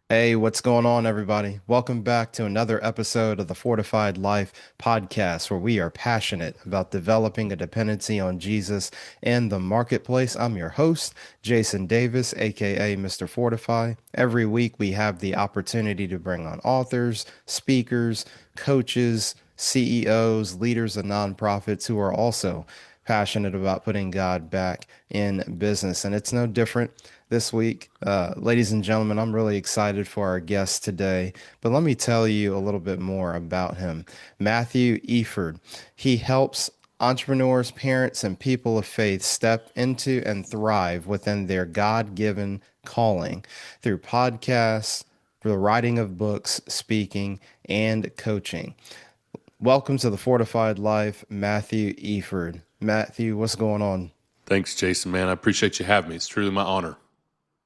Hey, what's going on, everybody? Welcome back to another episode of the Fortified Life podcast, where we are passionate about developing a dependency on Jesus in the marketplace. I'm your host, Jason Davis, aka Mr. Fortify. Every week, we have the opportunity to bring on authors, speakers, coaches, CEOs, leaders of nonprofits who are also passionate about putting God back in business. And it's no different this week. Ladies and gentlemen, I'm really excited for our guest today, but let me tell you a little bit more about him. Matthew Efird. He helps entrepreneurs, parents, and people of faith step into and thrive within their God-given calling through podcasts, through the writing of books, speaking, and coaching. Welcome to the Fortified Life, Matthew Efird. Matthew, what's going on? Thanks, Jason, man. I appreciate you having me. It's truly my honor.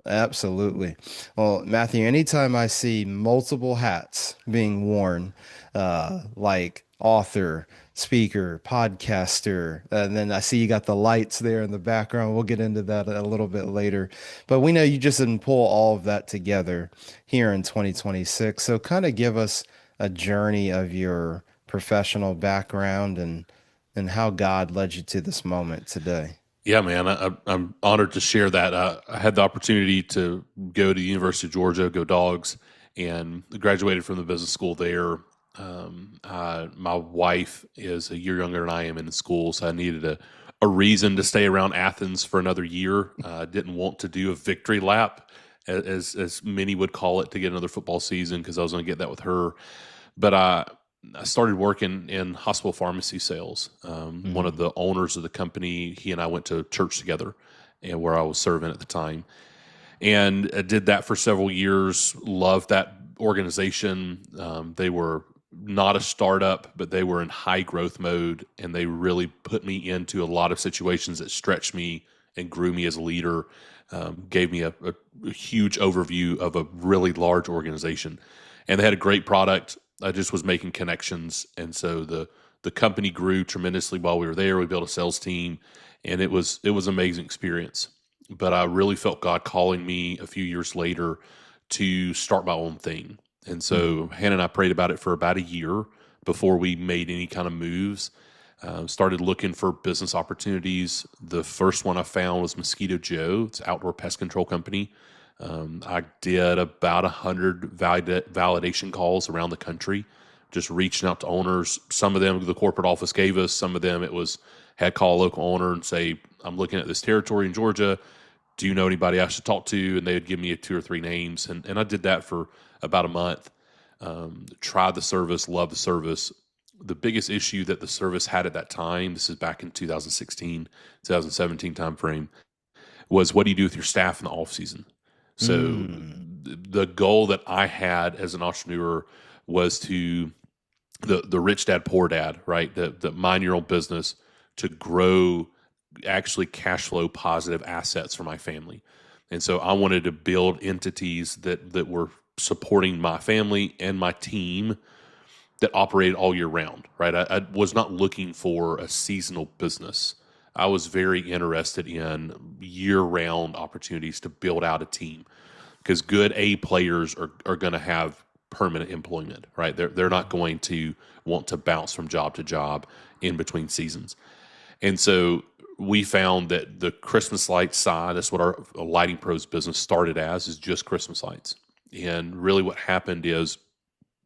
Absolutely. Well, Matthew, anytime I see multiple hats being worn, like author, speaker, podcaster, and then I see you got the lights there in the background. We'll get into that a little bit later. But we know you just didn't pull all of that together here in 2026. So kind of give us a journey of your professional background and how God led you to this moment today. Yeah, man, I'm honored to share that. I had the opportunity to go to the University of Georgia, go Dogs, and graduated from the business school there. My wife is a year younger than I am in school, so I needed a reason to stay around Athens for another year. I didn't want to do a victory lap, as many would call it, to get another football season because I was going to get that with her. But I started working in hospital pharmacy sales. One of Mm. the owners of the company, he and I went to church together, and where I was serving at the time, and I did that for several years. Loved that organization. They were not a startup, but they were in high growth mode, and they really put me into a lot of situations that stretched me and grew me as a leader. Gave me a huge overview of a really large organization, and they had a great product. I just was making connections, and so the company grew tremendously while we were there. We built a sales team, and it was an amazing experience. But I really felt God calling me a few years later to start my own thing. And Mm. so Hannah and I prayed about it for about a year before we made any kind of moves. Started looking for business opportunities. The first one I found was Mosquito Joe. It's an outdoor pest control company. I did about 100 validation calls around the country, just reaching out to owners. Some of them the corporate office gave us. Some of them it was had call a local owner and say, "I'm looking at this territory in Georgia. Do you know anybody I should talk to?" And they would give me two or three names, and I did that for about a month. Tried the service, loved the service. The biggest issue that the service had at that time, this is back in 2016, 2017 timeframe, was what do you do with your staff in the off season? So Mm. the goal that I had as an entrepreneur was to the rich dad poor dad, right? The mind your own business to grow actually cash flow positive assets for my family. And so I wanted to build entities that were supporting my family and my team that operated all year round, right? I was not looking for a seasonal business. I was very interested in year round opportunities to build out a team because good A players are going to have permanent employment, right? They're not going to want to bounce from job to job in between seasons. And so we found that the Christmas lights side, that's what our Lighting Pros business started as, is just Christmas lights. And really what happened is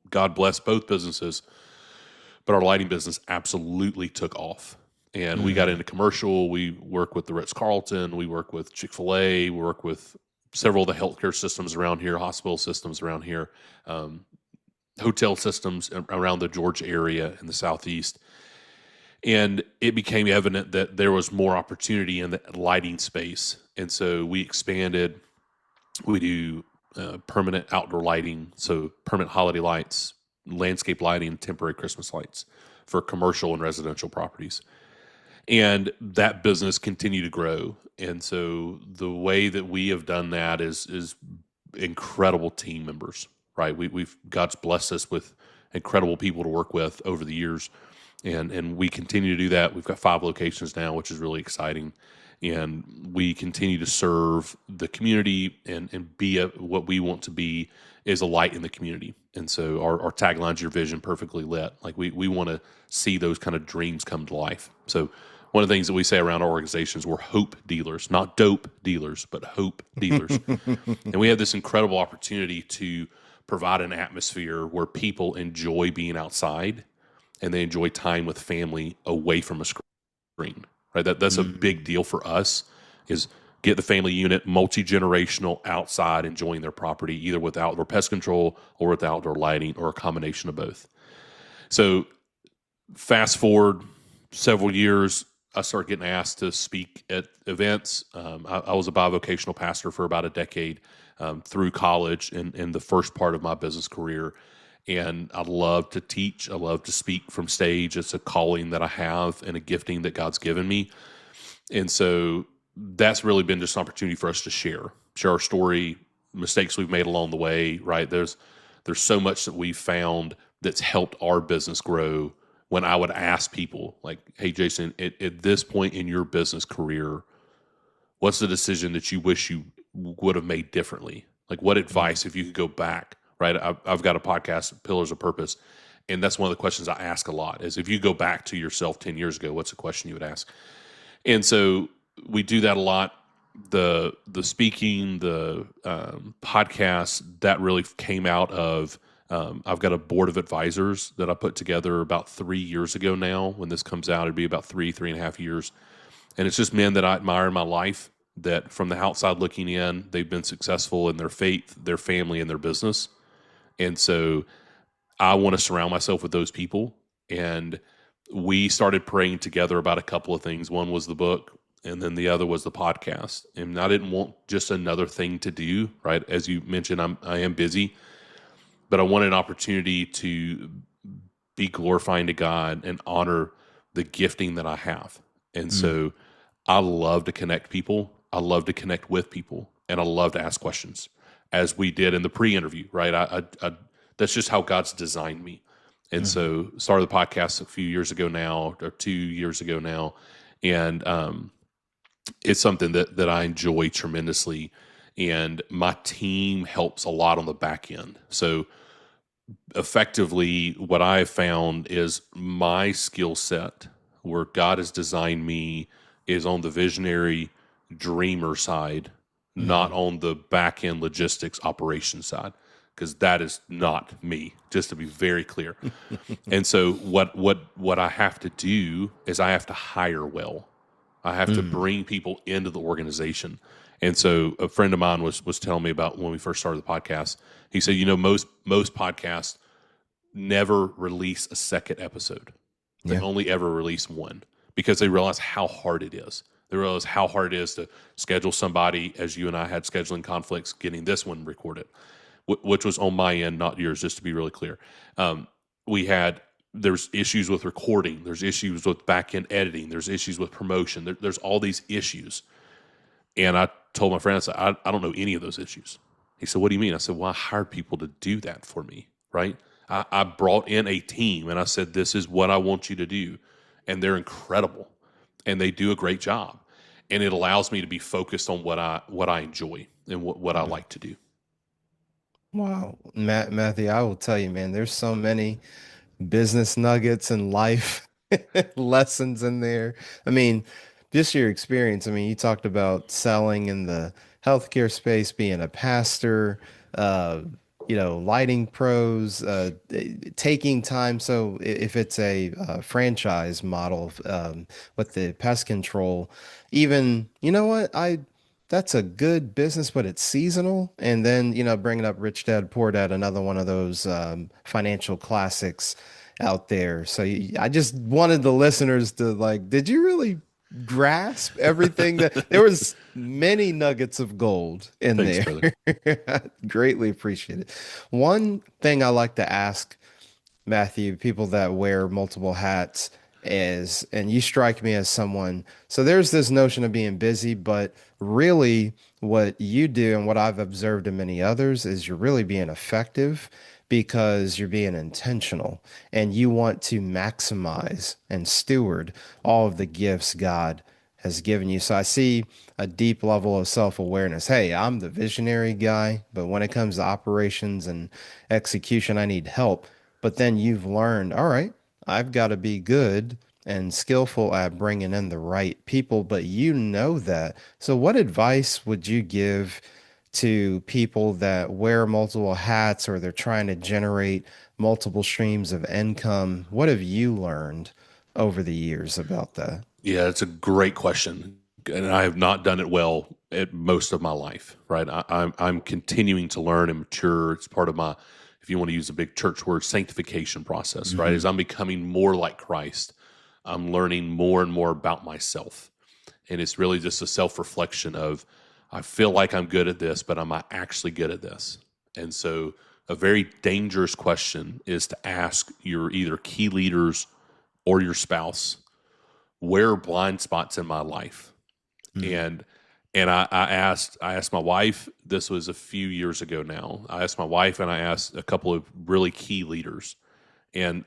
God bless both businesses, but our lighting business absolutely took off. And we got Mm. into commercial. We work with the Ritz Carlton. We work with Chick-fil-A. We work with several of the healthcare systems around here, hospital systems around here, um, hotel systems around the Georgia area in the Southeast. And it became evident that there was more opportunity in the lighting space. And so we expanded. We do permanent outdoor lighting, so permanent holiday lights, landscape lighting, and temporary Christmas lights for commercial and residential properties. And that business continued to grow. And so the way that we have done that is incredible team members, right? We've God's blessed us with incredible people to work with over the years. and we continue to do that. We've got 5 locations now, which is really exciting, and we continue to serve the community and be what we want to be is a light in the community. And so our tagline is your vision perfectly lit. Like we want to see those kind of dreams come to life. So one of the things that we say around our organizations, we're hope dealers, not dope dealers, but hope dealers. And we have this incredible opportunity to provide an atmosphere where people enjoy being outside and they enjoy time with family away from a screen. Right? That's a big deal for us. Is get the family unit multi-generational outside enjoying their property, either with outdoor pest control or with outdoor lighting or a combination of both. So fast forward several years, I started getting asked to speak at events. I was a bivocational pastor for about a decade through college and in the first part of my business career. And I love to teach. I love to speak from stage. It's a calling that I have and a gifting that God's given me. And so that's really been just an opportunity for us to share our story, mistakes we've made along the way, right? There's so much that we've found that's helped our business grow. When I would ask people like, hey, Jason, at this point in your business career, what's the decision that you wish you would have made differently? Like what advice, if you could go back, right? I've got a podcast, Pillars of Purpose. And that's one of the questions I ask a lot is if you go back to yourself 10 years ago, what's a question you would ask? And so we do that a lot. The speaking, the podcast, that really came out of, I've got a board of advisors that I put together about 3 years ago now. When this comes out, it'd be about 3.5 years. And it's just men that I admire in my life that from the outside looking in, they've been successful in their faith, their family, and their business. And so I want to surround myself with those people. And we started praying together about a couple of things. One was the book, and then the other was the podcast. And I didn't want just another thing to do, right? As you mentioned, I am busy, but I wanted an opportunity to be glorifying to God and honor the gifting that I have. And so I love to connect people. I love to connect with people, and I love to ask questions, as we did in the pre-interview, right? I that's just how God's designed me. And so started the podcast a few years ago now, or 2 years ago now. And it's something that I enjoy tremendously. And my team helps a lot on the back end. So effectively, what I have found is my skill set, where God has designed me, is on the visionary dreamer side, not on the back end logistics operation side, because that is not me, just to be very clear. And so what I have to do is I have to hire well. I have to bring people into the organization. And so a friend of mine was telling me about when we first started the podcast. He said, most podcasts never release a second episode. They only ever release one because they realize how hard it is. They realize how hard it is to schedule somebody, as you and I had scheduling conflicts, getting this one recorded, which was on my end, not yours, just to be really clear. There's issues with recording. There's issues with back-end editing. There's issues with promotion. There's all these issues. And I told my friend, I said, I don't know any of those issues. He said, what do you mean? I said, well, I hired people to do that for me, right? I brought in a team, and I said, this is what I want you to do. And they're incredible, and they do a great job. And it allows me to be focused on what I enjoy and what I like to do. Wow, Matthew, I will tell you, man, there's so many business nuggets and life lessons in there. I mean, just your experience. I mean, you talked about selling in the healthcare space, being a pastor, uh, lighting pros, taking time. So if it's a franchise model with the pest control, even, you know what, that's a good business, but it's seasonal. And then, bringing up Rich Dad, Poor Dad, another one of those financial classics out there. So I just wanted the listeners to like, did you really grasp everything that there was many nuggets of gold in Thanks, brother. there? Greatly appreciate it. One thing I like to ask, Matthew, people that wear multiple hats, and you strike me as someone, so there's this notion of being busy, but really what you do and what I've observed in many others is you're really being effective because you're being intentional and you want to maximize and steward all of the gifts God has given you. So I see a deep level of self-awareness. Hey, I'm the visionary guy, but when it comes to operations and execution, I need help. But then you've learned, all right, I've got to be good and skillful at bringing in the right people, but you know that. So, what advice would you give to people that wear multiple hats or they're trying to generate multiple streams of income? What have you learned over the years about that? Yeah, it's a great question, and I have not done it well at most of my life. Right, I'm continuing to learn and mature. It's part of my, if you want to use a big church word, sanctification process. Right, Hmm. as I'm becoming more like Christ, I'm learning more and more about myself, and it's really just a self reflection of, I feel like I'm good at this, but am I actually good at this? And so, a very dangerous question is to ask your either key leaders or your spouse, where are blind spots in my life? Hmm. And I asked my wife, this was a few years ago now. I asked my wife and I asked a couple of really key leaders, and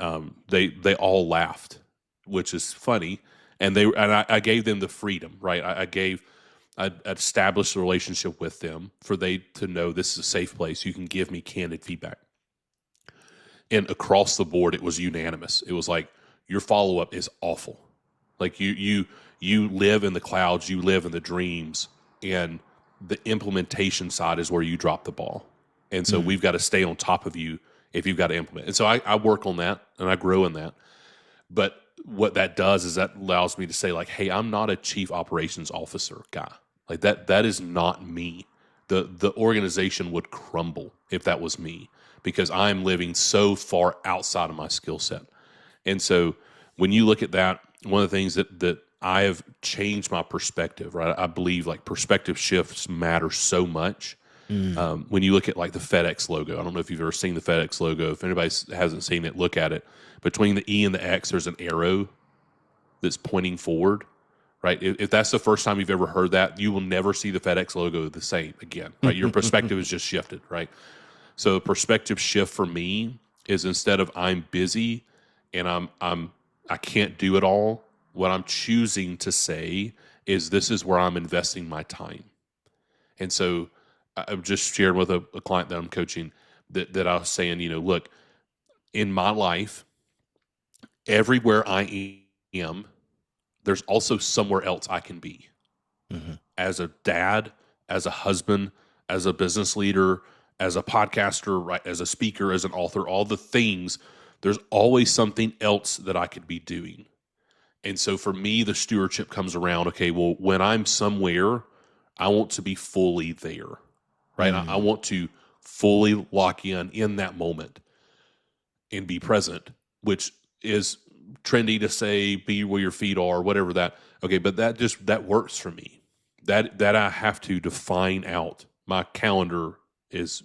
they all laughed, which is funny. And I gave them the freedom, right? I established a relationship with them for they to know this is a safe place. You can give me candid feedback. And across the board, it was unanimous. It was like, your follow up is awful. Like you live in the clouds, you live in the dreams, and the implementation side is where you drop the ball. And so Hmm. we've got to stay on top of you if you've got to implement. And so I work on that and I grow in that. But what that does is that allows me to say, like, hey, I'm not a chief operations officer guy. Like that is not me. The organization would crumble if that was me, because I'm living so far outside of my skill set. And so when you look at that, one of the things that I have changed my perspective, right? I believe like perspective shifts matter so much. Hmm. When you look at like the FedEx logo, I don't know if you've ever seen the FedEx logo. If anybody hasn't seen it, look at it. Between the E and the X, there's an arrow that's pointing forward, right? If that's the first time you've ever heard that, you will never see the FedEx logo the same again, right? Your perspective is just shifted, right? So a perspective shift for me is, instead of I'm busy and I can't do it all, what I'm choosing to say is, this is where I'm investing my time. And so I've just shared with a client that I'm coaching that I was saying, look, in my life, everywhere I am, there's also somewhere else I can be, Hmm. as a dad, as a husband, as a business leader, as a podcaster, right, as a speaker, as an author, all the things. There's always something else that I could be doing. And so for me, the stewardship comes around, okay, well, when I'm somewhere, I want to be fully there, right? I Hmm. want to fully lock in that moment and be present, which is trendy to say, be where your feet are, whatever that. Okay, but that works for me. That I have to define out. My calendar is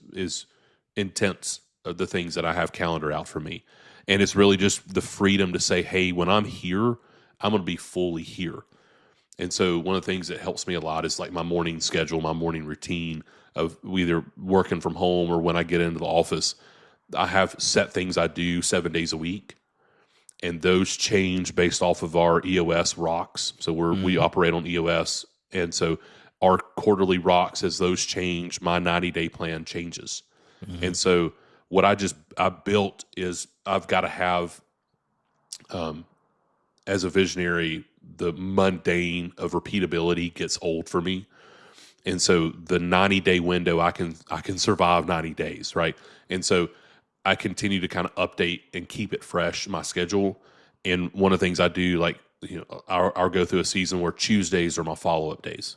intense of the things that I have calendar out for me. And it's really just the freedom to say, hey, when I'm here, I'm going to be fully here. And so one of the things that helps me a lot is like my morning schedule, my morning routine of either working from home or when I get into the office. I have set things I do 7 days a week, and those change based off of our EOS rocks. So we Hmm. operate on EOS, and so our quarterly rocks, as those change, my 90-day plan changes. Hmm. And so what I built is, I've got to have, as a visionary, the mundane of repeatability gets old for me. And so the 90-day window, I can survive 90 days, right? And so I continue to kind of update and keep it fresh, my schedule. And one of the things I do, like, I'll go through a season where Tuesdays are my follow-up days.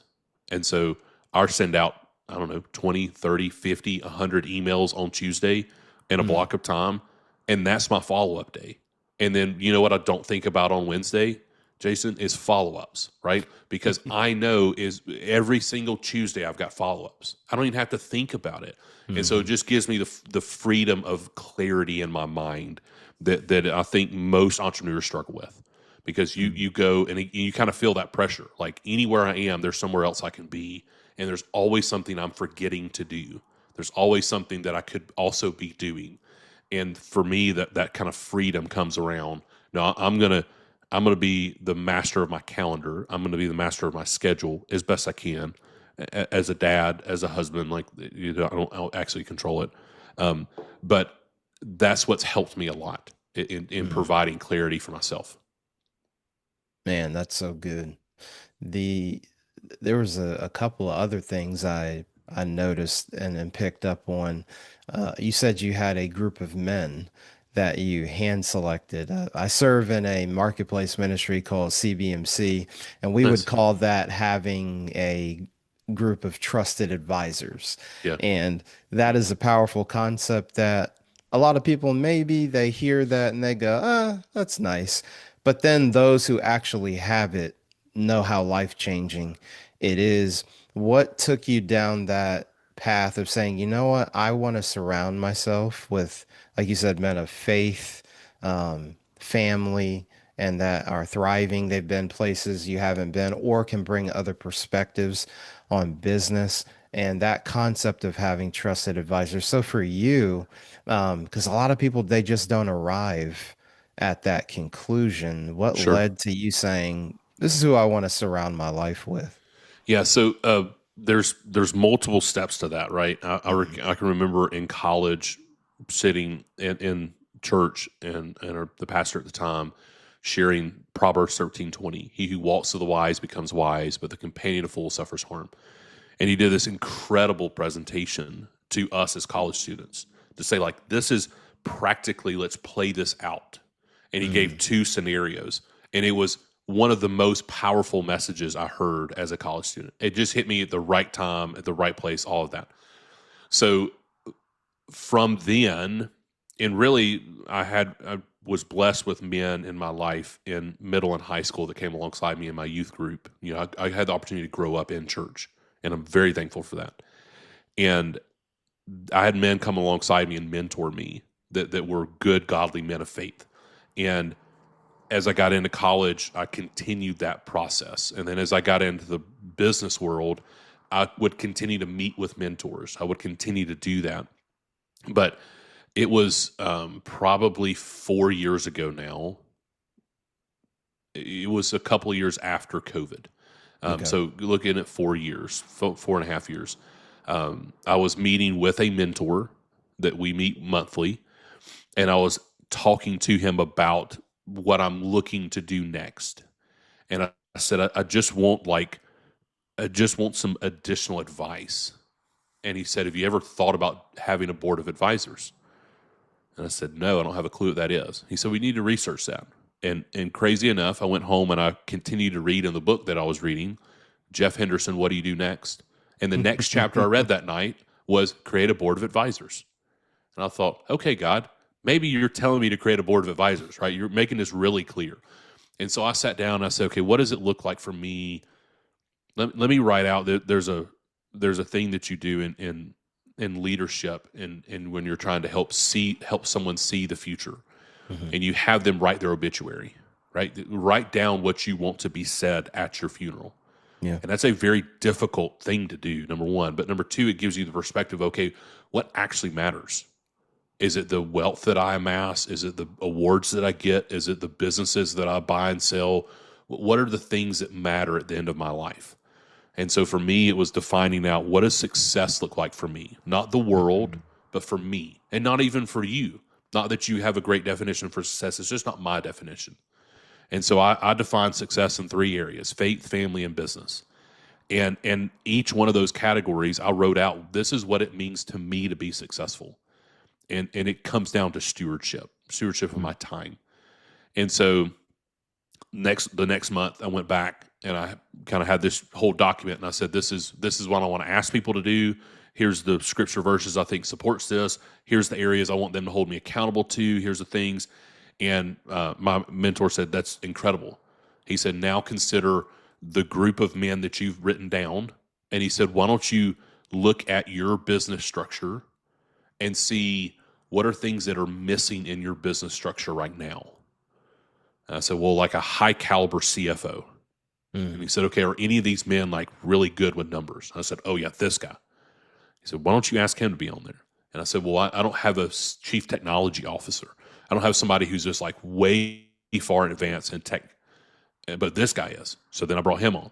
And so I'll send out, I don't know, 20, 30, 50, 100 emails on Tuesday in a Hmm. block of time. And that's my follow-up day. And then, you know what I don't think about on Wednesday, Jason, is follow-ups, right? Because I know is every single Tuesday I've got follow-ups. I don't even have to think about it. And so it Hmm. just gives me the freedom of clarity in my mind that I think most entrepreneurs struggle with. because you go and you kind of feel that pressure. Like anywhere I am, there's somewhere else I can be, and there's always something I'm forgetting to do. There's always something that I could also be doing. And for me, that kind of freedom comes around. No, I'm gonna be the master of my calendar. I'm gonna be the master of my schedule as best I can, as a dad, as a husband. Like I don't actually control it, um, but that's what's helped me a lot in Mm. providing clarity for myself. Man, that's so good. The There was a couple of other things I noticed and picked up on. You said you had a group of men that you hand selected. I serve in a marketplace ministry called CBMC, and we would Nice. call that having a group of trusted advisors. Yeah. And that is a powerful concept that a lot of people maybe they hear that and they go, that's nice. But then those who actually have it know how life-changing it is. What took you down that path of saying, you know what, I want to surround myself with, like you said, men of faith, family, and that are thriving. They've been places you haven't been, or can bring other perspectives on business. And that concept of having trusted advisors. So for you, because a lot of people, they just don't arrive at that conclusion. What Sure. led to you saying, this is who I want to surround my life with? Yeah. So there's multiple steps to that, right? Mhm. I can remember in college sitting in church and the pastor at the time sharing Proverbs 13:20. He who walks with the wise becomes wise, but the companion of fools suffers harm. And he did this incredible presentation to us as college students to say, like, this is practically, let's play this out. And he gave Mm. two scenarios, and it was one of the most powerful messages I heard as a college student. It just hit me at the right time, at the right place, all of that. So from then, and really, I was blessed with men in my life in middle and high school that came alongside me in my youth group. You know, I had the opportunity to grow up in church, and I'm very thankful for that. And I had men come alongside me and mentor me that were good, godly men of faith. And as I got into college, I continued that process. And then as I got into the business world, I would continue to meet with mentors. I would continue to do that. But it was probably 4 years ago now. It was a couple of years after COVID. Okay. So looking at 4 years, 4.5 years, I was meeting with a mentor that we meet monthly, and I was talking to him about what I'm looking to do next. And I said, I just want some additional advice. And he said, have you ever thought about having a board of advisors? And I said, no, I don't have a clue what that is. He said, we need to research that. And crazy enough, I went home and I continued to read in the book that I was reading, Jeff Henderson, What Do You Do Next? And the next chapter I read that night was create a board of advisors. And I thought, okay, God, maybe you're telling me to create a board of advisors, right? You're making this really clear. And so I sat down and I said, okay, what does it look like for me? Let me write out that there's a thing that you do in leadership and when you're trying to help someone see the future, Mhm. and you have them write their obituary, right? Write down what you want to be said at your funeral. Yeah. And that's a very difficult thing to do, number one. But number two, it gives you the perspective, okay, what actually matters? Is it the wealth that I amass? Is it the awards that I get? Is it the businesses that I buy and sell? What are the things that matter at the end of my life? And so for me, it was defining out what does success look like for me, not the world, Mhm. but for me, and not even for you. Not that you have a great definition for success, it's just not my definition. And so I define success in three areas: faith, family, and business. And each one of those categories, I wrote out, this is what it means to me to be successful. And it comes down to stewardship of Mhm. my time. And so the next month I went back and I kind of had this whole document, and I said, this is what I want to ask people to do. Here's the scripture verses I think supports this. Here's the areas I want them to hold me accountable to. Here's the things. And my mentor said, that's incredible. He said, now consider the group of men that you've written down. And he said, why don't you look at your business structure and see what are things that are missing in your business structure right now. And I said, well, like a high caliber CFO. And he said, okay, are any of these men like really good with numbers? And I said, oh yeah, this guy. He said, why don't you ask him to be on there? And I said, well, I don't have a chief technology officer. I don't have somebody who's just like way far in advance in tech, but this guy is. So then I brought him on.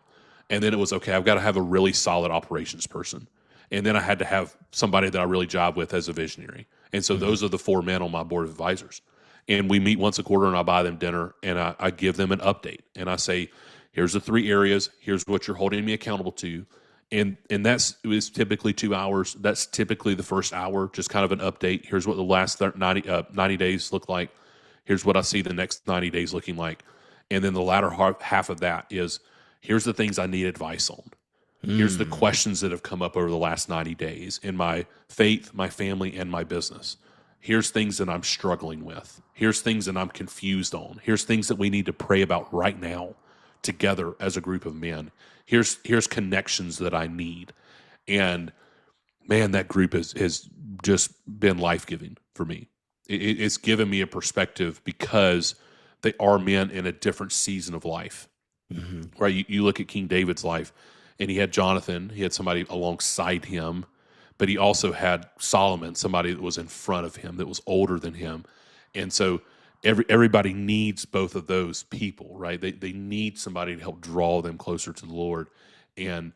And then it was, okay, I've got to have a really solid operations person. And then I had to have somebody that I really jive with as a visionary. And so those are the 4 men on my board of advisors. And we meet once a quarter and I buy them dinner and I give them an update. And I say, here's the 3 areas. Here's what you're holding me accountable to. And that's is typically 2 hours. That's typically the first hour, just kind of an update. Here's what the last 90 days look like. Here's what I see the next 90 days looking like. And then the latter half of that is, here's the things I need advice on. Here's the questions that have come up over the last 90 days in my faith, my family, and my business. Here's things that I'm struggling with. Here's things that I'm confused on. Here's things that we need to pray about right now together as a group of men. Here's connections that I need. And man, that group has just been life-giving for me. It's given me a perspective because they are men in a different season of life. Right? You look at King David's life, and he had Jonathan, he had somebody alongside him, but he also had Solomon, somebody that was in front of him, that was older than him. And so everybody needs both of those people, right? They need somebody to help draw them closer to the Lord. And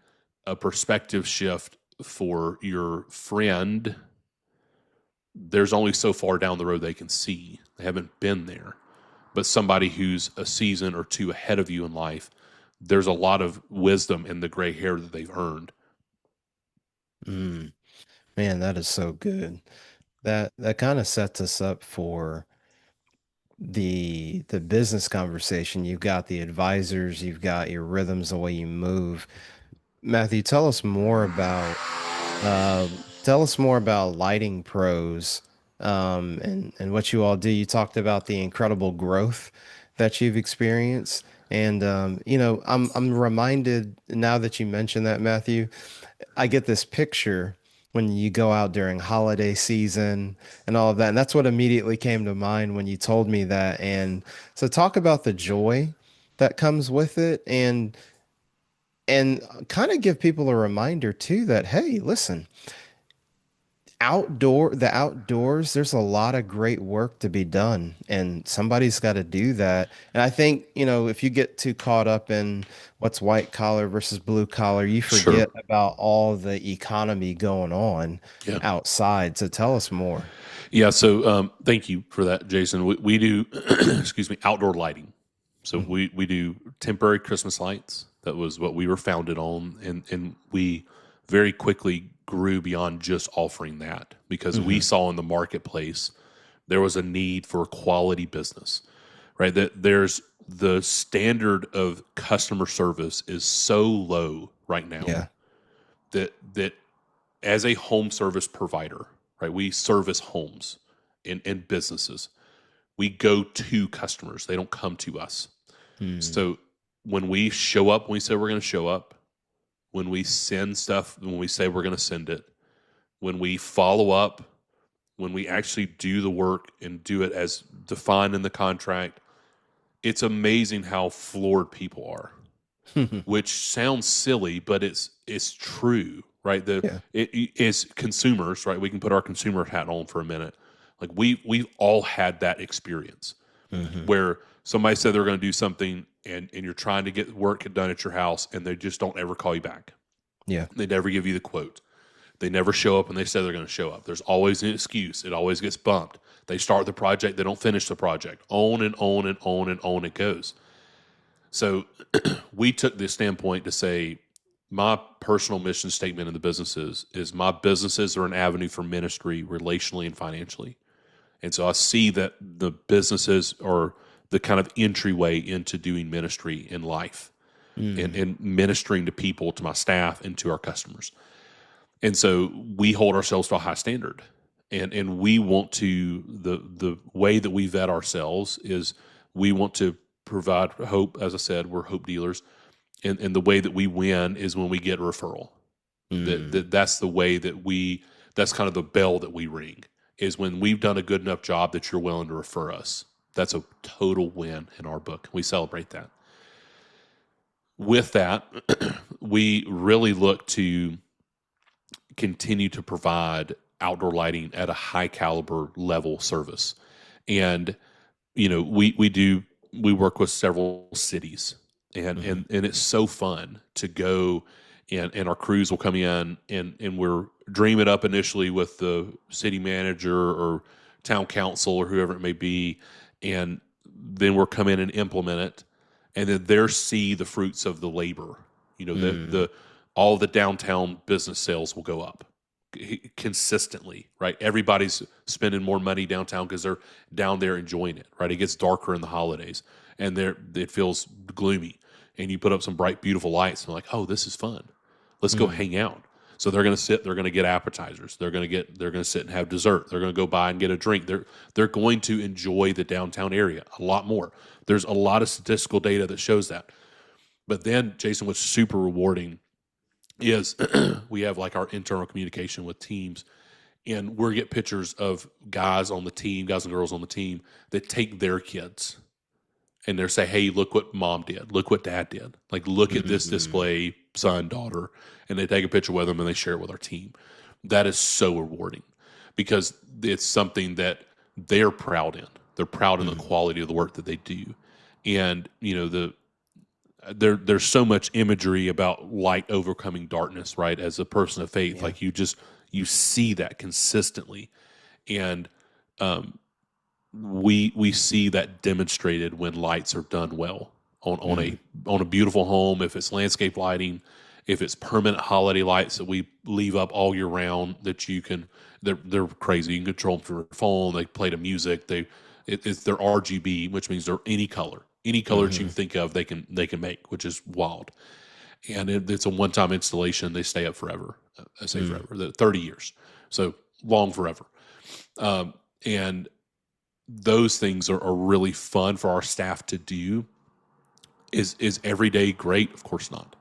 a perspective shift for your friend, there's only so far down the road they can see. They haven't been there. But somebody who's a season or 2 ahead of you in life, there's a lot of wisdom in the gray hair that they've earned. Man, that is so good. That kind of sets us up for the business conversation. You've got the advisors, you've got your rhythms, the way you move. Matthew, tell us more about Lighting Pros, and what you all do. You talked about the incredible growth that you've experienced. And I'm reminded now that you mentioned that, Matthew, I get this picture when you go out during holiday season and all of that. And that's what immediately came to mind when you told me that. And so talk about the joy that comes with it, and kind of give people a reminder too that, hey, listen, the outdoors, there's a lot of great work to be done, and somebody's got to do that. And I think, if you get too caught up in what's white collar versus blue collar, you Sure. forget about all the economy going on Yeah. outside. So tell us more. Yeah. So thank you for that, Jason. We do, excuse me, outdoor lighting. So Mhm. we do temporary Christmas lights. That was what we were founded on. And we very quickly grew beyond just offering that because we Mhm. saw in the marketplace there was a need for quality business, right? That there's the standard of customer service is so low right now Yeah. that as a home service provider, right, we service homes and businesses. We go to customers. They don't come to us. Mm. So when we show up, when we say we're going to show up, when we send stuff, when we say we're going to send it, when we follow up, when we actually do the work and do it as defined in the contract, it's amazing how floored people are. Which sounds silly, but it's true, right? Yeah. It is consumers, right? We can put our consumer hat on for a minute. Like we've all had that experience Hmm. where somebody said they're going to do something and you're trying to get work done at your house and they just don't ever call you back. Yeah. They never give you the quote. They never show up when they say they're going to show up. There's always an excuse. It always gets bumped. They start the project, they don't finish the project. On and on and on and on it goes. So we took this standpoint to say, my personal mission statement in the businesses is my businesses are an avenue for ministry relationally and financially. And so I see that the businesses are the kind of entryway into doing ministry in life Mm. and ministering to people, to my staff, and to our customers. And so we hold ourselves to a high standard. And we want to, the way that we vet ourselves is we want to provide hope. As I said, we're hope dealers. And the way that we win is when we get a referral. Mm. That's the way that that's kind of the bell that we ring, is when we've done a good enough job that you're willing to refer us. That's a total win in our book. We celebrate that. With that, we really look to continue to provide outdoor lighting at a high caliber level service. And, we work with several cities, and it's so fun to go, and our crews will come in, and we're dream it up initially with the city manager or town council or whoever it may be. And then we'll come in and implement it, and then there see the fruits of the labor. The all the downtown business sales will go up consistently, right? Everybody's spending more money downtown because they're down there enjoying it, right? It gets darker in the holidays, and it feels gloomy, and you put up some bright, beautiful lights, and they're like, oh, this is fun. Let's go hang out. So they're going to sit. They're going to get appetizers. They're going to sit and have dessert. They're going to go buy and get a drink. They're going to enjoy the downtown area a lot more. There's a lot of statistical data that shows that. But then, Jason, what's super rewarding is we have like our internal communication with teams, and we get pictures of guys and girls on the team that take their kids and they say, hey, look what mom did. Look what dad did. Like, look at this display, son, daughter. And they take a picture with them and they share it with our team. That is so rewarding because it's something that they're proud in. They're proud in the quality of the work that they do. And, there's so much imagery about light overcoming darkness, right? As a person of faith, like you see that consistently. And, we see that demonstrated when lights are done well on a beautiful home. If it's landscape lighting, if it's permanent holiday lights that we leave up all year round, that they're crazy. You can control them from your phone. They play the music. It's their RGB, which means they're any color that you can think of. They can make, which is wild. And it's a one-time installation. They stay up forever. I say forever, 30 years. So long forever. And those things are really fun for our staff to do. Is every day great? Of course not.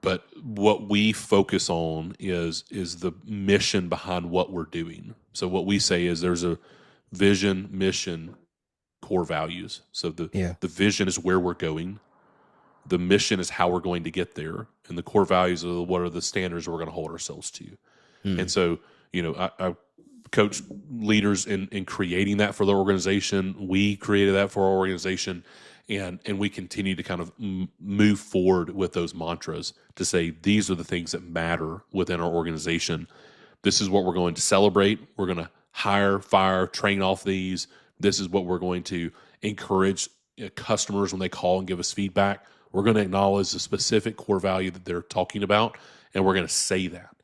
But what we focus on is the mission behind what we're doing. So what we say is there's a vision, mission, core values. So the vision is where we're going. The mission is how we're going to get there. And the core values are what are the standards we're going to hold ourselves to. And so, I coach leaders in creating that for their organization. We created that for our organization. And we continue to kind of move forward with those mantras to say, these are the things that matter within our organization. This is what we're going to celebrate. We're going to hire, fire, train off these. This is what we're going to encourage customers when they call and give us feedback. We're going to acknowledge the specific core value that they're talking about, and we're going to say that.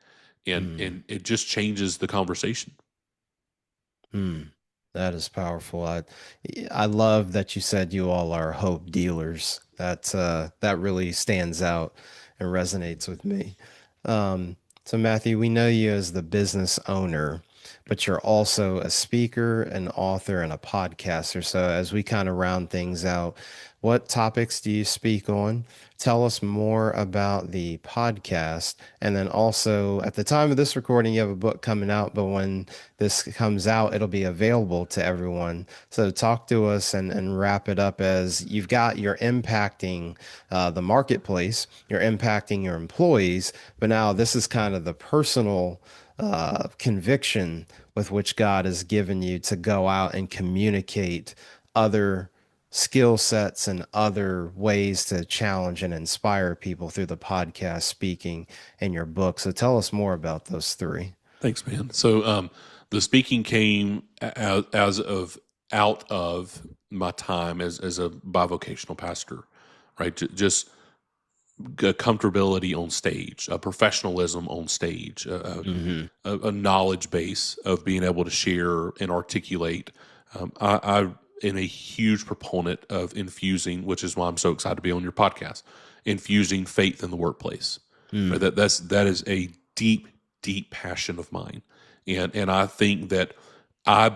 And it just changes the conversation. That is powerful. I love that you said you all are hope dealers. That really stands out and resonates with me. So Matthew, we know you as the business owner, but you're also a speaker, an author, and a podcaster. So as we kind of round things out, what topics do you speak on? Tell us more about the podcast. And then also, at the time of this recording, you have a book coming out, but when this comes out, it'll be available to everyone. So talk to us and wrap it up as you're impacting the marketplace, you're impacting your employees, but now this is kind of the personal conviction with which God has given you to go out and communicate other skill sets and other ways to challenge and inspire people through the podcast, speaking, and your book. So tell us more about those three. Thanks, man. So the speaking came out of my time as a bivocational pastor, right? Just a comfortability on stage, a professionalism on stage, a knowledge base of being able to share and articulate. I am a huge proponent of infusing, which is why I'm so excited to be on your podcast, infusing faith in the workplace. Right? That is a deep, deep passion of mine. And I think that I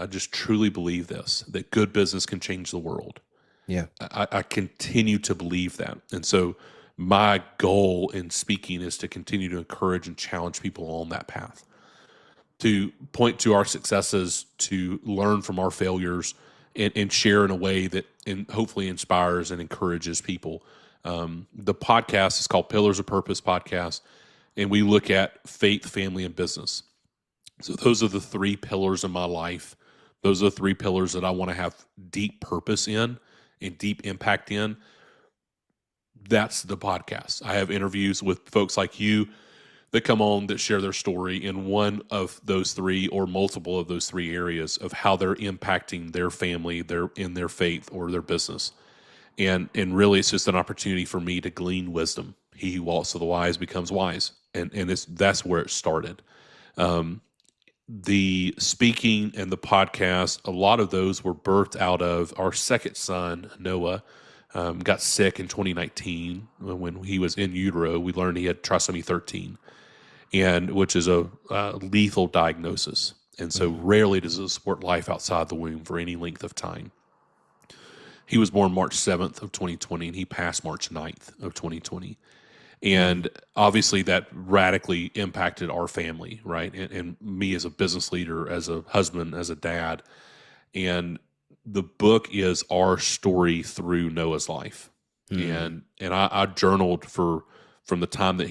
just truly believe this, that good business can change the world. Yeah. I continue to believe that. And so my goal in speaking is to continue to encourage and challenge people on that path, to point to our successes, to learn from our failures, and share in a way that hopefully inspires and encourages people. The podcast is called Pillars of Purpose Podcast, and we look at faith, family, and business. So those are the three pillars of my life. Those are the three pillars that I want to have deep purpose in and deep impact in. That's the podcast. I have interviews with folks like you that come on that share their story in one of those three or multiple of those three areas of how they're impacting their family, their faith, or their business. And really, it's just an opportunity for me to glean wisdom. He who walks with the wise becomes wise, and that's where it started. The speaking and the podcast, a lot of those were birthed out of our second son, Noah. Got sick in 2019 when he was in utero. We learned he had trisomy 13, and which is a lethal diagnosis. And so rarely does it support life outside the womb for any length of time. He was born March 7th of 2020, and he passed March 9th of 2020. And obviously that radically impacted our family, right? And me as a business leader, as a husband, as a dad. And the book is our story through Noah's life. And I journaled from the time that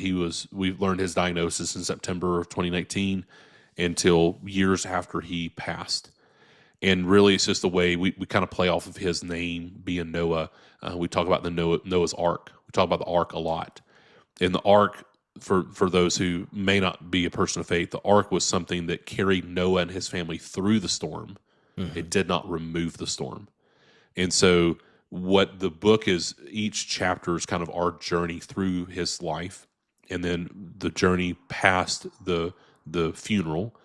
we learned his diagnosis in September of 2019 until years after he passed. And really, it's just the way we kind of play off of his name being Noah. We talk about Noah's Ark. We talk about the Ark a lot. And the Ark, for those who may not be a person of faith, the Ark was something that carried Noah and his family through the storm. It did not remove the storm. And so what the book is, each chapter is kind of our journey through his life, and then the journey past the funeral.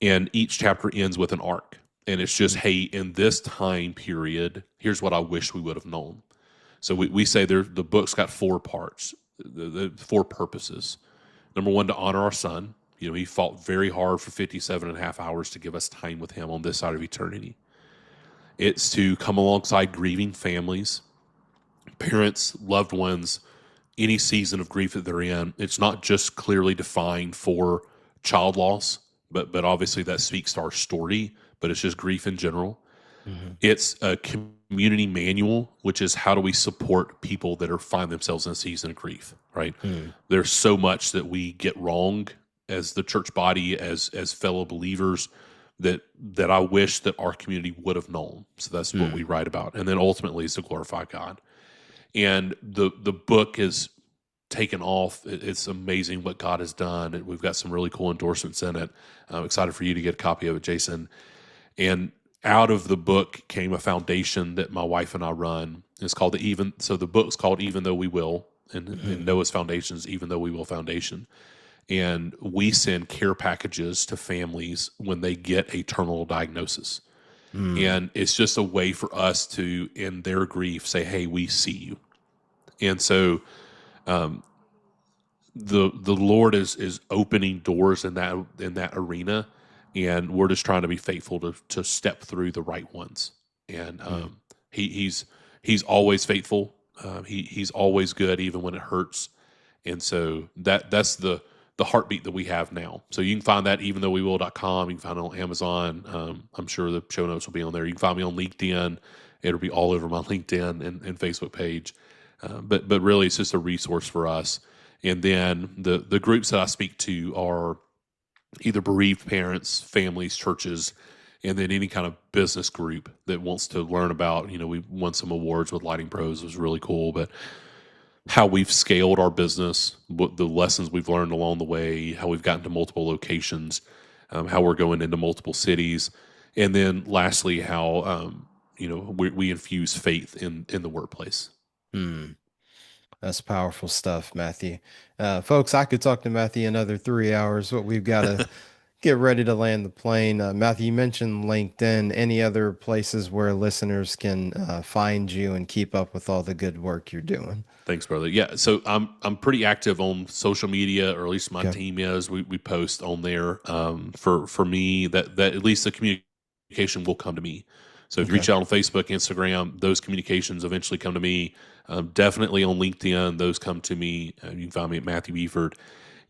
And each chapter ends with an arc. And it's just, hey, in this time period, here's what I wish we would have known. So we say the book's got four parts, the four purposes. Number one, to honor our son. He fought very hard for 57 and a half hours to give us time with him on this side of eternity. It's to come alongside grieving families, parents, loved ones, any season of grief that they're in. It's not just clearly defined for child loss, but obviously that speaks to our story, but it's just grief in general. It's a community manual, which is how do we support people that find themselves in a season of grief, right? There's so much that we get wrong as the church body, as fellow believers, that I wish that our community would have known. So that's what we write about. And then ultimately is to glorify God. And the book is taken off. It's amazing what God has done. We've got some really cool endorsements in it. I'm excited for you to get a copy of it, Jason. And out of the book came a foundation that my wife and I run. It's called the book's called Even Though We Will, and Noah's Foundation's Even Though We Will Foundation. And we send care packages to families when they get a terminal diagnosis. And it's just a way for us to, in their grief, say, hey, we see you. And so the Lord is opening doors in that arena, and we're just trying to be faithful to step through the right ones. And he's always faithful. He's always good, even when it hurts. And so that's the heartbeat that we have now. So you can find that eventhough-we-will.com. You can find it on Amazon. I'm sure the show notes will be on there. You can find me on LinkedIn. It'll be all over my LinkedIn and Facebook page. But really, it's just a resource for us. And then the groups that I speak to are either bereaved parents, families, churches, and then any kind of business group that wants to learn about, we won some awards with Lighting Pros. It was really cool, but how we've scaled our business, what the lessons we've learned along the way, how we've gotten to multiple locations, how we're going into multiple cities, and then lastly, how we infuse faith in the workplace. That's powerful stuff, Matthew. Folks, I could talk to Matthew another 3 hours, but we've got to get ready to land the plane. Matthew, you mentioned LinkedIn. Any other places where listeners can find you and keep up with all the good work you're doing? Thanks, brother. Yeah, so I'm pretty active on social media, or at least my team is. We post on there. For me, that at least the communication will come to me. So if you reach out on Facebook, Instagram, those communications eventually come to me. Definitely on LinkedIn, those come to me. You can find me at Matthew Efird.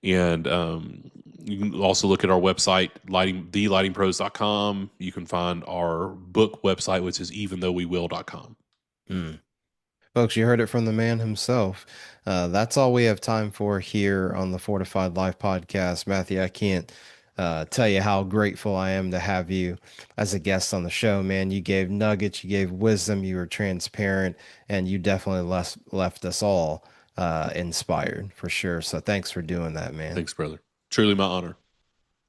And you can also look at our website, thelightingpros.com. You can find our book website, which is eventhough.we will.com. Mm. Folks, you heard it from the man himself. That's all we have time for here on the Fortified Life podcast. Matthew, I can't tell you how grateful I am to have you as a guest on the show, man. You gave nuggets, you gave wisdom, you were transparent, and you definitely left us all inspired for sure. So thanks for doing that, man. Thanks, brother. Truly my honor.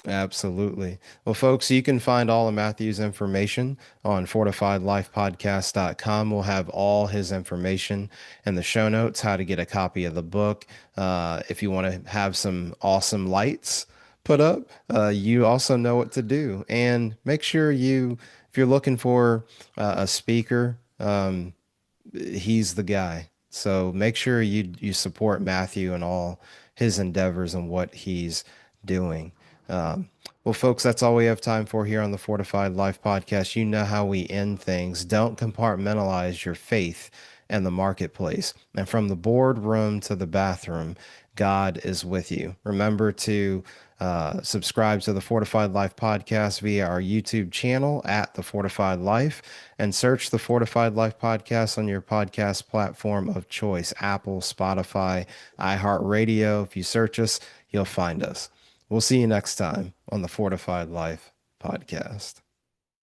Absolutely. Well, folks, you can find all of Matthew's information on fortifiedlifepodcast.com. We'll have all his information in the show notes, how to get a copy of the book. If you want to have some awesome lights put up, you also know what to do. And make sure if you're looking for a speaker, he's the guy. So make sure you support Matthew and all his endeavors and what he's doing. Well, folks, that's all we have time for here on the Fortified Life podcast. You know how we end things. Don't compartmentalize your faith and the marketplace. And from the boardroom to the bathroom, God is with you. Remember to subscribe to the Fortified Life podcast via our YouTube channel at The Fortified Life, and search the Fortified Life podcast on your podcast platform of choice, Apple, Spotify, iHeartRadio. If you search us, you'll find us. We'll see you next time on the Fortified Life podcast.